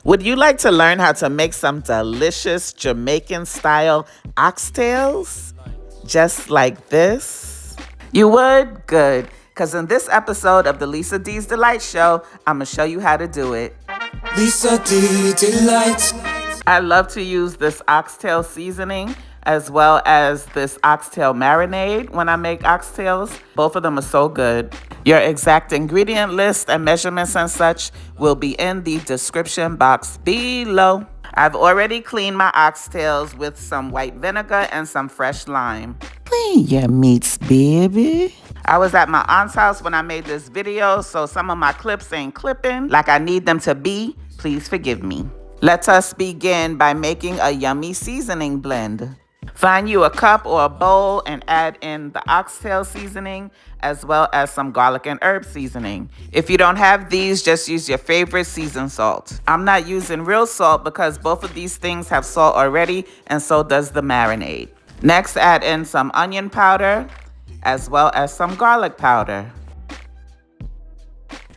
Would you like to learn how to make some delicious Jamaican style oxtails? Just like this? You would? Good. Because in this episode of the Lisa D's Delight Show, I'm going to show you how to do it. Lisa D Delight. I love to use this oxtail seasoning as well as this oxtail marinade when I make oxtails. Both of them are so good. Your exact ingredient list and measurements and such will be in the description box below. I've already cleaned my oxtails with some white vinegar and some fresh lime. Clean your meats, baby. I was at my aunt's house when I made this video, so some of my clips ain't clipping like I need them to be. Please forgive me. Let us begin by making a yummy seasoning blend. Find you a cup or a bowl and add in the oxtail seasoning as well as some garlic and herb seasoning. If you don't have these, just use your favorite seasoned salt. I'm not using real salt because both of these things have salt already, and so does the marinade. Next, add in some onion powder as well as some garlic powder.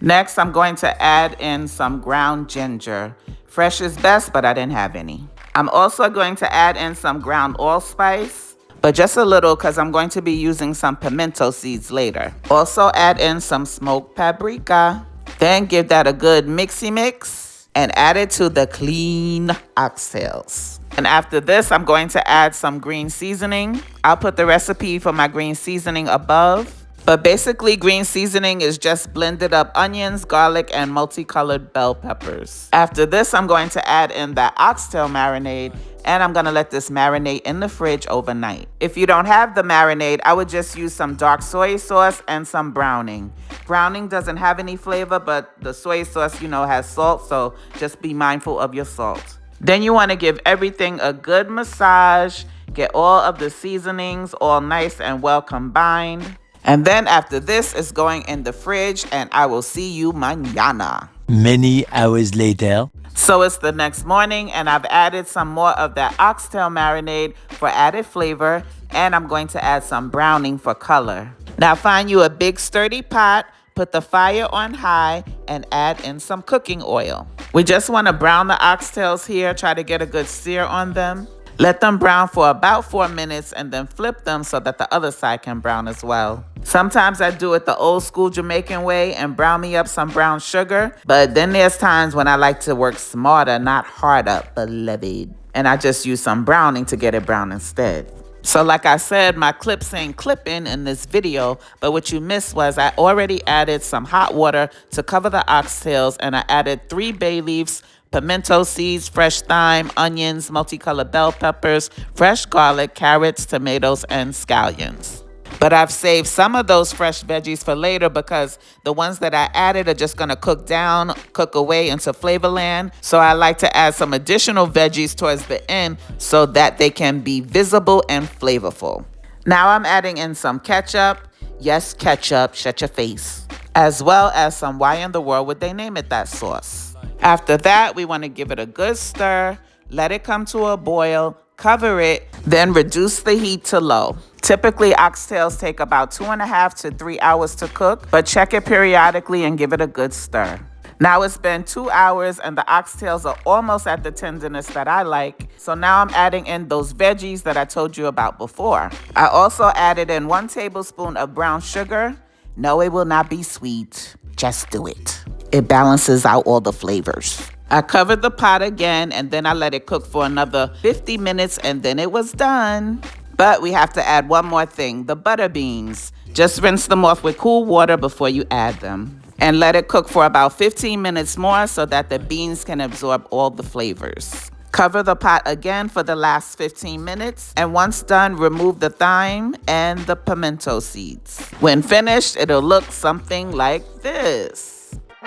Next, I'm going to add in some ground ginger. Fresh is best, but I didn't have any. I'm also going to add in some ground allspice, but just a little because I'm going to be using some pimento seeds later. Also add in some smoked paprika. Then give that a good mixy mix and add it to the clean oxtails. And after this, I'm going to add some green seasoning. I'll put the recipe for my green seasoning above. But basically, green seasoning is just blended up onions, garlic, and multicolored bell peppers. After this, I'm going to add in that oxtail marinade, and I'm gonna let this marinate in the fridge overnight. If you don't have the marinade, I would just use some dark soy sauce and some browning. Browning doesn't have any flavor, but the soy sauce, has salt, so just be mindful of your salt. Then you wanna give everything a good massage, get all of the seasonings all nice and well combined. And then after this, it's going in the fridge, and I will see you mañana. Many hours later. So it's the next morning, and I've added some more of that oxtail marinade for added flavor, and I'm going to add some browning for color. Now find you a big sturdy pot, put the fire on high, and add in some cooking oil. We just want to brown the oxtails here, try to get a good sear on them. Let them brown for about 4 minutes and then flip them so that the other side can brown as well. Sometimes I do it the old school Jamaican way and brown me up some brown sugar, but then there's times when I like to work smarter, not harder, beloved. And I just use some browning to get it brown instead. So like I said, my clips ain't clipping in this video, but what you missed was I already added some hot water to cover the oxtails, and I added 3 bay leaves, pimento seeds, fresh thyme, onions, multicolored bell peppers, fresh garlic, carrots, tomatoes, and scallions. But I've saved some of those fresh veggies for later because the ones that I added are just going to cook away into Flavorland. So I like to add some additional veggies towards the end so that they can be visible and flavorful. Now I'm adding in some ketchup. Yes, ketchup, shut your face. As well as some why in the world would they name it that sauce. After that, we want to give it a good stir, let it come to a boil, cover it, then reduce the heat to low. Typically, oxtails take about 2.5 to 3 hours to cook, but check it periodically and give it a good stir. Now it's been 2 hours and the oxtails are almost at the tenderness that I like. So now I'm adding in those veggies that I told you about before. I also added in 1 tablespoon of brown sugar. No, it will not be sweet. Just do it. It balances out all the flavors. I covered the pot again and then I let it cook for another 50 minutes and then it was done. But we have to add one more thing, the butter beans. Just rinse them off with cool water before you add them. And let it cook for about 15 minutes more so that the beans can absorb all the flavors. Cover the pot again for the last 15 minutes. And once done, remove the thyme and the pimento seeds. When finished, it'll look something like this.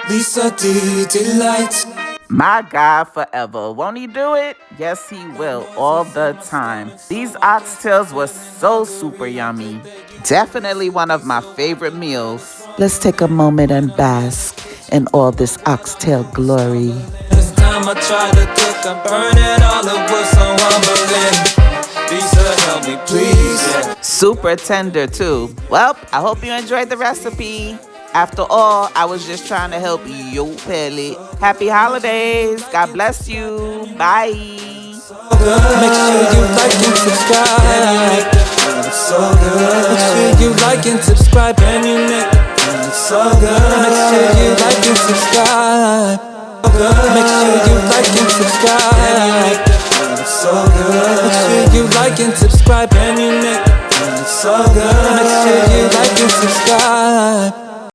Lisa D Delight. My God, forever. Won't he do it? Yes, he will, all the time. These oxtails were so super yummy. Definitely one of my favorite meals. Let's take a moment and bask in all this oxtail glory. This time I try to cook, I'm burning all the wood, so I'm Lisa, help me please. Super tender too. Well, I hope you enjoyed the recipe. After all, I was just trying to help you, Palate. Happy holidays. God bless you. Bye. Make sure you like and subscribe. It's so good. Make sure you like and subscribe, and you make it so good. Make sure you like and subscribe. Make sure you like and subscribe. It's so good. Make sure you like and subscribe, and you make it so good. Make sure you like and subscribe.